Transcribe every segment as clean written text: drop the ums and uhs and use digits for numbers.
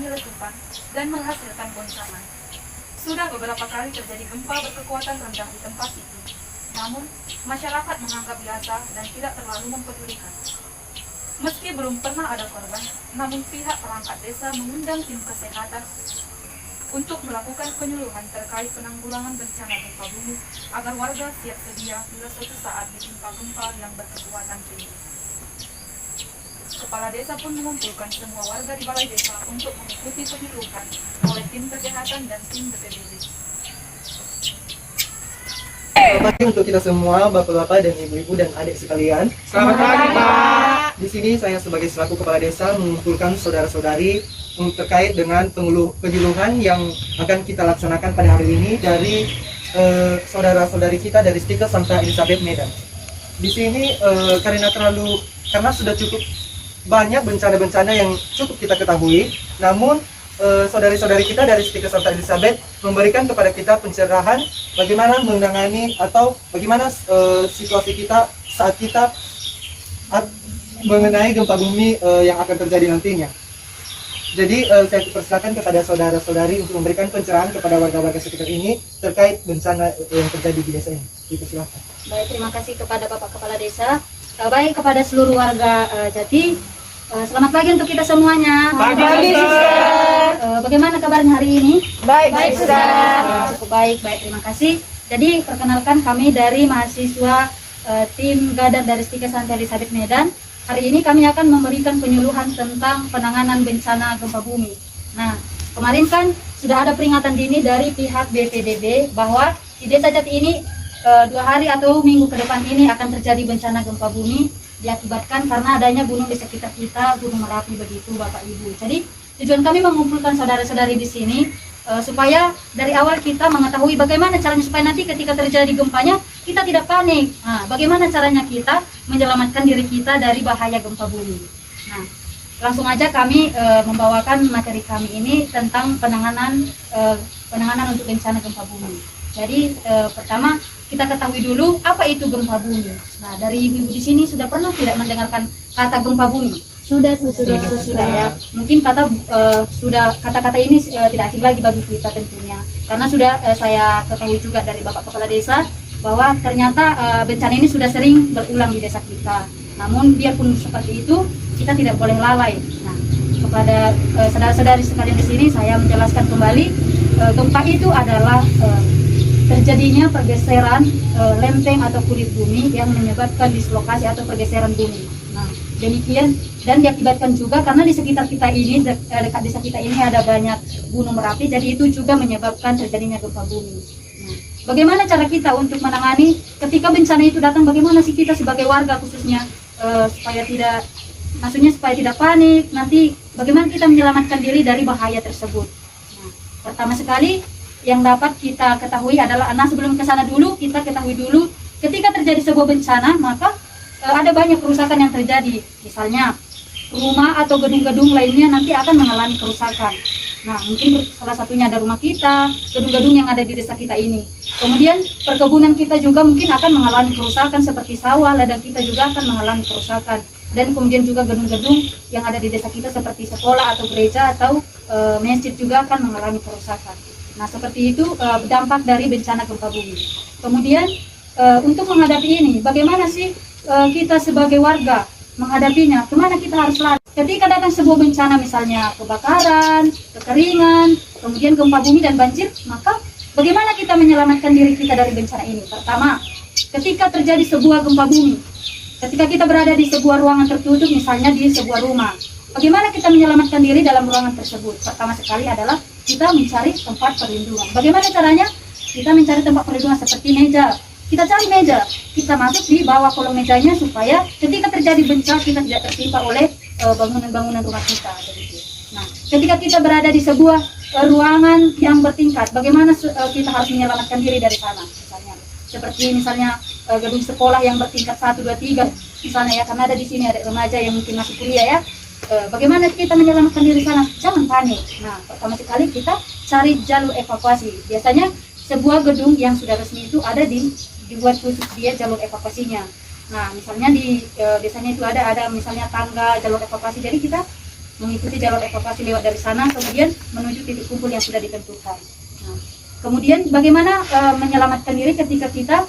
mengalami letupan dan menghasilkan goncangan. Sudah beberapa kali terjadi gempa berkekuatan rendah di tempat itu, namun masyarakat menganggap biasa dan tidak terlalu mempedulikan. Meski belum pernah ada korban, namun pihak perangkat desa mengundang tim kesehatan untuk melakukan penyuluhan terkait penanggulangan bencana gempa bumi agar warga siap sedia bila suatu saat ditimpa gempa yang berkekuatan tinggi. Kepala desa pun mengumpulkan semua warga di balai desa untuk mengikuti penyuluhan oleh tim kesehatan dan tim BPBD. Selamat pagi untuk kita semua, bapak-bapak dan ibu-ibu dan adik sekalian. Selamat pagi, Pak. Di sini saya sebagai selaku kepala desa mengumpulkan saudara-saudari terkait dengan penyuluhan yang akan kita laksanakan pada hari ini dari saudara-saudari kita dari Stika Santa Elizabeth Medan. Di sini karena sudah cukup banyak bencana-bencana yang cukup kita ketahui, namun saudari-saudari kita dari Stika Santa Elizabeth memberikan kepada kita pencerahan bagaimana menangani atau bagaimana situasi kita saat kita mengenai gempa bumi yang akan terjadi nantinya. Jadi saya persilakan kepada saudara-saudari untuk memberikan pencerahan kepada warga-warga sekitar ini terkait bencana yang terjadi di desa ini. Dipersilakan. Baik, terima kasih kepada Bapak Kepala Desa. Baik, kepada seluruh warga Jati. Selamat pagi untuk kita semuanya. Pagi, Sister. Bagaimana kabarnya hari ini? Baik, Sister. Cukup baik, terima kasih. Jadi perkenalkan kami dari mahasiswa tim Gadar dari Stika Santa Elizabeth Medan. Hari ini kami akan memberikan penyuluhan tentang penanganan bencana gempa bumi. Nah, kemarin kan sudah ada peringatan dini dari pihak BPBD bahwa di desa Jati ini 2 hari atau minggu ke depan ini akan terjadi bencana gempa bumi diakibatkan karena adanya gunung di sekitar kita, Gunung Merapi begitu Bapak Ibu. Jadi tujuan kami mengumpulkan saudara-saudari di sini supaya dari awal kita mengetahui bagaimana caranya supaya nanti ketika terjadi gempanya kita tidak panik. Nah, bagaimana caranya kita menyelamatkan diri kita dari bahaya gempa bumi. Nah, langsung aja kami membawakan materi kami ini tentang penanganan untuk bencana gempa bumi. Jadi pertama kita ketahui dulu apa itu gempa bumi. Nah, dari ibu-ibu di sini sudah pernah tidak mendengarkan kata gempa bumi? Sudah ya. Mungkin kata-kata ini tidak asing lagi bagi kita tentunya. Karena sudah saya ketahui juga dari Bapak Kepala Desa bahwa ternyata bencana ini sudah sering berulang di desa kita. Namun biarpun seperti itu, kita tidak boleh lalai. Nah, kepada saudara-saudari sekalian di sini saya menjelaskan kembali gempa itu adalah terjadinya pergeseran lempeng atau kulit bumi yang menyebabkan dislokasi atau pergeseran bumi. Nah, demikian dan diakibatkan juga karena di sekitar kita ini dekat desa kita ini ada banyak gunung Merapi, jadi itu juga menyebabkan terjadinya gempa bumi. Nah, bagaimana cara kita untuk menangani ketika bencana itu datang? Bagaimana sih kita sebagai warga khususnya supaya tidak panik? Nanti bagaimana kita menyelamatkan diri dari bahaya tersebut? Nah, pertama sekali yang dapat kita ketahui adalah, sebelum ke sana dulu kita ketahui dulu ketika terjadi sebuah bencana maka ada banyak kerusakan yang terjadi. Misalnya rumah atau gedung-gedung lainnya nanti akan mengalami kerusakan. Nah, mungkin salah satunya ada rumah kita, gedung-gedung yang ada di desa kita ini. Kemudian perkebunan kita juga mungkin akan mengalami kerusakan seperti sawah, ladang kita juga akan mengalami kerusakan. Dan kemudian juga gedung-gedung yang ada di desa kita seperti sekolah atau gereja atau masjid juga akan mengalami kerusakan. Nah, seperti itu dampak dari bencana gempa bumi. Kemudian untuk menghadapi ini, bagaimana sih kita sebagai warga menghadapinya? Kemana kita harus lari? Ketika datang sebuah bencana, misalnya kebakaran, kekeringan, kemudian gempa bumi dan banjir, maka bagaimana kita menyelamatkan diri kita dari bencana ini? Pertama, ketika terjadi sebuah gempa bumi, ketika kita berada di sebuah ruangan tertutup, misalnya di sebuah rumah, bagaimana kita menyelamatkan diri dalam ruangan tersebut? Pertama sekali adalah kita mencari tempat perlindungan. Bagaimana caranya? Kita mencari tempat perlindungan seperti meja. Kita cari meja, kita masuk di bawah kolong mejanya supaya ketika terjadi bencana kita tidak tertimpa oleh bangunan-bangunan rumah kita. Nah, ketika kita berada di sebuah ruangan yang bertingkat, bagaimana kita harus menyelamatkan diri dari sana? Misalnya gedung sekolah yang bertingkat 1, 2, 3, misalnya ya, karena ada di sini ada remaja yang mungkin masih kuliah ya. Bagaimana kita menyelamatkan diri sana? Jangan panik. Nah, pertama sekali kita cari jalur evakuasi. Biasanya sebuah gedung yang sudah resmi itu ada dibuat khusus dia jalur evakuasinya. Nah, misalnya di desanya itu ada misalnya tangga jalur evakuasi. Jadi kita mengikuti jalur evakuasi lewat dari sana, kemudian menuju titik kumpul yang sudah ditentukan. Nah, kemudian bagaimana menyelamatkan diri ketika kita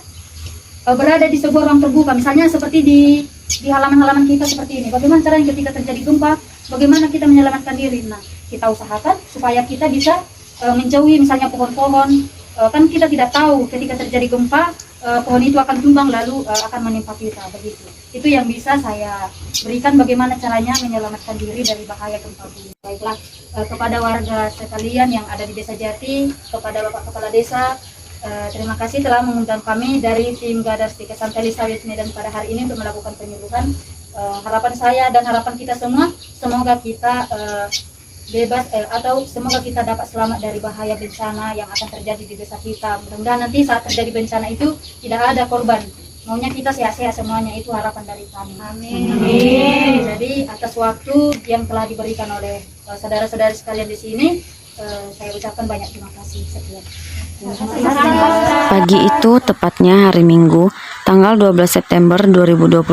berada di sebuah ruang terbuka, misalnya seperti di halaman-halaman kita seperti ini. Bagaimana caranya ketika terjadi gempa, bagaimana kita menyelamatkan diri? Nah, kita usahakan supaya kita bisa menjauhi misalnya pohon-pohon. Kan kita tidak tahu ketika terjadi gempa, pohon itu akan tumbang lalu akan menimpa kita, begitu. Itu yang bisa saya berikan, bagaimana caranya menyelamatkan diri dari bahaya gempa bumi. Baiklah, kepada warga sekalian yang ada di Desa Jati, kepada Bapak Kepala Desa, terima kasih telah mengundang kami dari tim Gadar Stika Santeli Sawit Medan pada hari ini untuk melakukan penyuluhan. Harapan saya dan harapan kita semua, semoga kita bebas atau semoga kita dapat selamat dari bahaya bencana yang akan terjadi di desa kita. Mudah-mudahan nanti saat terjadi bencana itu tidak ada korban. Maunya kita sehat-sehat semuanya, itu harapan dari kami. Amin. Jadi atas waktu yang telah diberikan oleh saudara-saudari sekalian di sini, saya ucapkan banyak terima kasih. Sekian. Pagi itu, tepatnya hari Minggu, tanggal 12 September 2021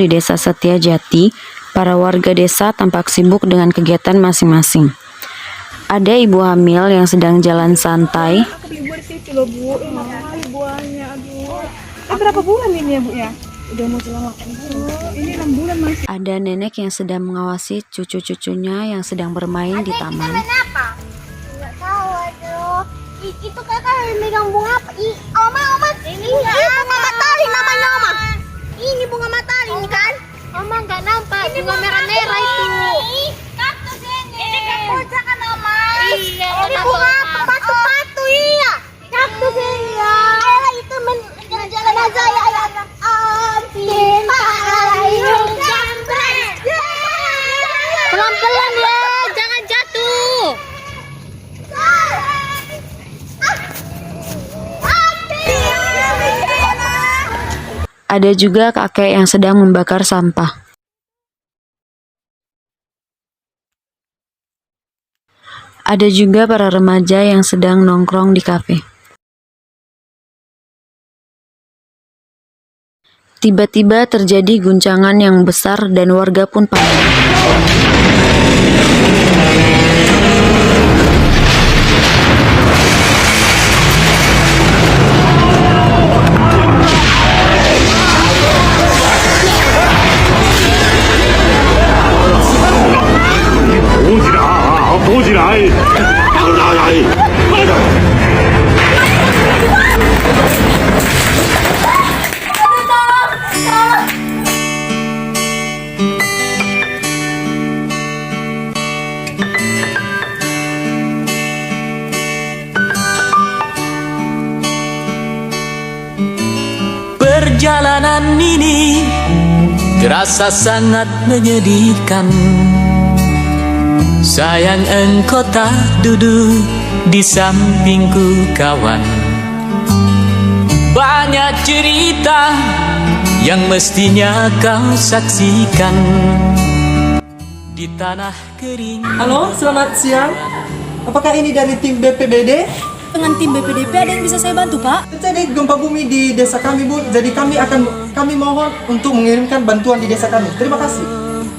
di Desa Setia Jati, para warga desa tampak sibuk dengan kegiatan masing-masing. Ada ibu hamil yang sedang jalan santai. Libur situ loh Bu, liburannya aduh. Berapa bulan ini ya Bu ya? Udah mau selamakan Bu, ini 6 bulan masih. Ada nenek yang sedang mengawasi cucu-cucunya yang sedang bermain di taman. Kenapa? Nggak tahu, aduh. Itu kakak megang bunga apa? Oma. Ini bunga matahari namanya Oma. Ini bunga matahari ini kan? Oma nggak nampak. Ini bunga merah-merah itu. Kaktus ini. Ini kamboja kan Oma? Iya. Ini bunga apa? Batu-batu iya. Kaktus ini ya. Ayah itu jalan saya ayah. Pelan-pelan ya, jangan jatuh. Ada juga kakek yang sedang membakar sampah. Ada juga para remaja yang sedang nongkrong di kafe. Tiba-tiba terjadi guncangan yang besar dan warga pun panik. Perjalanan ini terasa sangat menyedihkan. Sayang engkau tak duduk di sampingku kawan. Banyak cerita yang mestinya kau saksikan di tanah kering. Halo, selamat siang. Apakah ini dari tim BPBD? Dengan tim BPDP ada yang bisa saya bantu, Pak? Terjadi gempa bumi di desa kami, Bu. Jadi kami mohon untuk mengirimkan bantuan di desa kami. Terima kasih.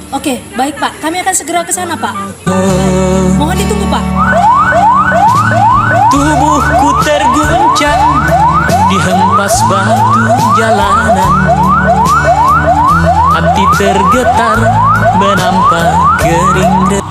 Oke, baik Pak. Kami akan segera ke sana, Pak. Mohon ditunggu, Pak. Tubuhku terguncang dihempas batu jalanan. Hati tergetar menampak kering.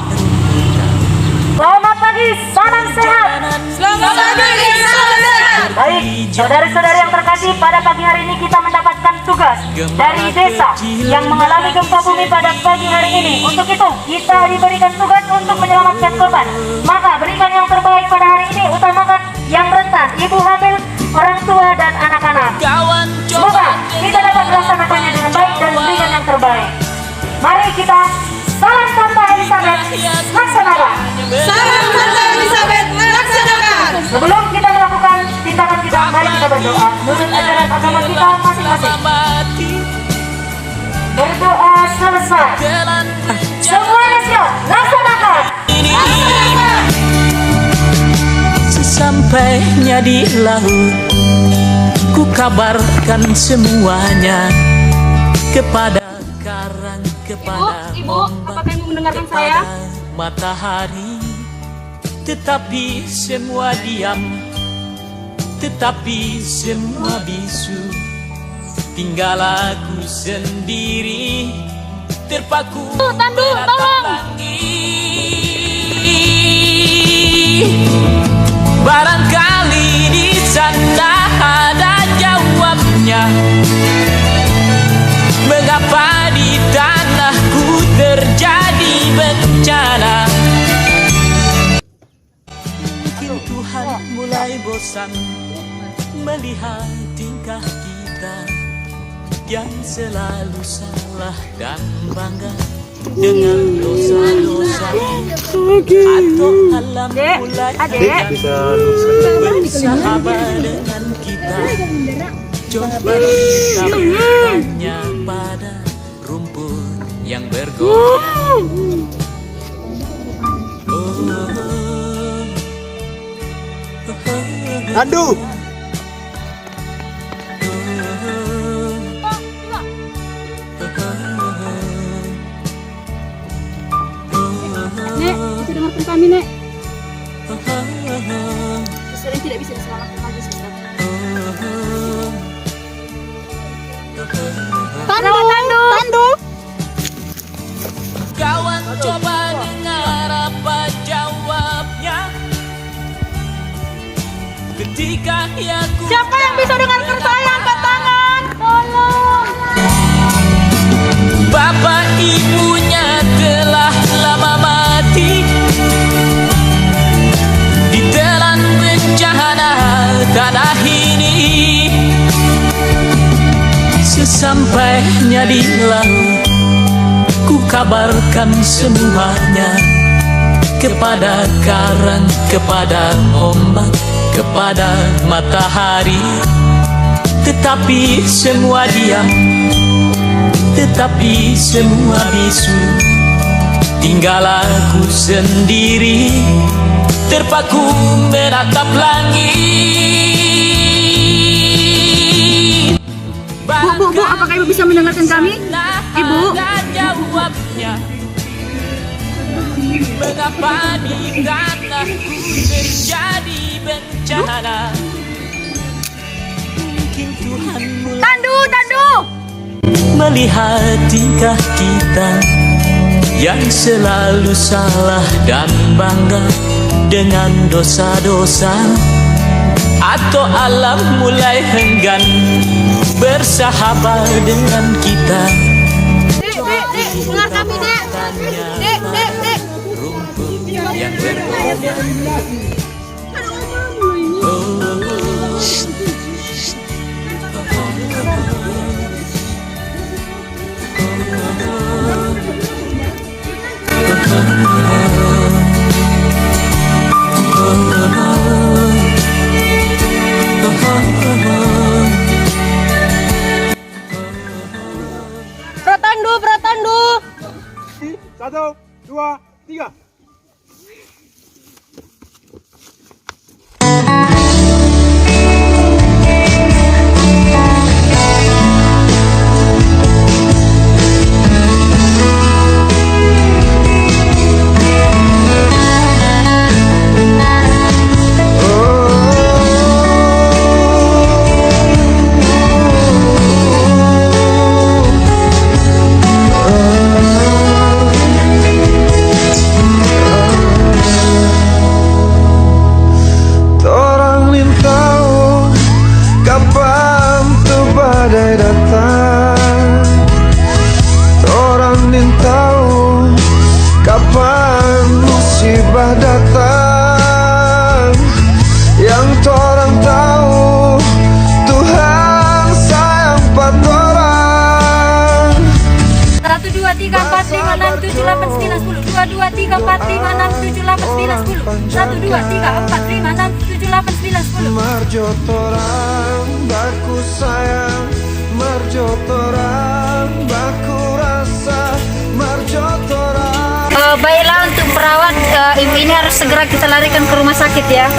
Selamat pagi, salam sehat. Selamat pagi, salam sehat. Baik, saudara-saudara yang terkasih, pada pagi hari ini kita mendapatkan tugas dari desa yang mengalami gempa bumi pada pagi hari ini. Untuk itu, kita diberikan tugas untuk menyelamatkan korban. Maka berikan yang terbaik pada hari ini, utamakan yang rentan, ibu hamil, orang tua, dan anak-anak. Semoga kita dapat melaksanakannya dengan baik dan berikan yang terbaik. Mari kita salam Santa Elizabeth laksanakan. Salam Santa Elizabeth laksanakan. Sebelum kita melakukan tindakan kita, mari kita berdoa menurut ajaran agama kita masing-masing. Berdoa selesai. Semuanya siap, laksanakan. Sesampainya di laut, ku kabarkan semuanya kepada karang, kepada ombak. mendengarkan saya? Matahari, tetapi semua diam, tetapi semua bisu. Tinggal aku sendiri, terpaku menatap langit. Barangkali di sana ada jawabnya. Mengapa di tanahku terjadi bencana? Mungkin Tuhan mulai bosan melihat tingkah kita yang selalu salah dan bangga dengan dosa-dosa, atau alam mulai enggan bersahabat dengan kita. Coba kita bertanya pada rumput yang bergoyang. Tandu. Nek, bisa dengarkan kami, Nek. Suster yang tidak bisa diselamatkan lagi, suster. Tandu. Kawan, coba dengar apa jawabnya ketika aku. Siapa yang bisa dengarkan saya? Angkat tangan. Tolong. Bapak ibunya telah lama mati, ditelan bencana tanah ini. Sesampainya di laut, ku kabarkan semuanya kepada karang, kepada ombak, kepada matahari. Tetapi semua diam, tetapi semua bisu. Tinggal aku sendiri, terpaku menatap langit. Bu, apakah Ibu bisa mendengarkan kami? Ibu? Jawabnya, mengapa di tanahku terjadi bencana? Mungkin Tuhan mulai Tandu. melihat tingkah kita yang selalu salah dan bangga dengan dosa-dosa, atau alam mulai enggan bersahabat dengan kita. Dek, dengar kami, Dek. Dek. Rumput yang bergoyang. Pratandu. 1, 2, 3. Datang yang torang tahu Tuhan sayang patorang. 1 2 3 4 5 6 7 8 9 10 2 2 3 4 5 6 7 8 9 10 1 2 3 4 5 6 7 8 9 10. Marjo torang baku sayang, marjo torang baku rasa, marjo torang. Baiklah, untuk perawat ibu ini harus segera kita larikan ke rumah sakit ya.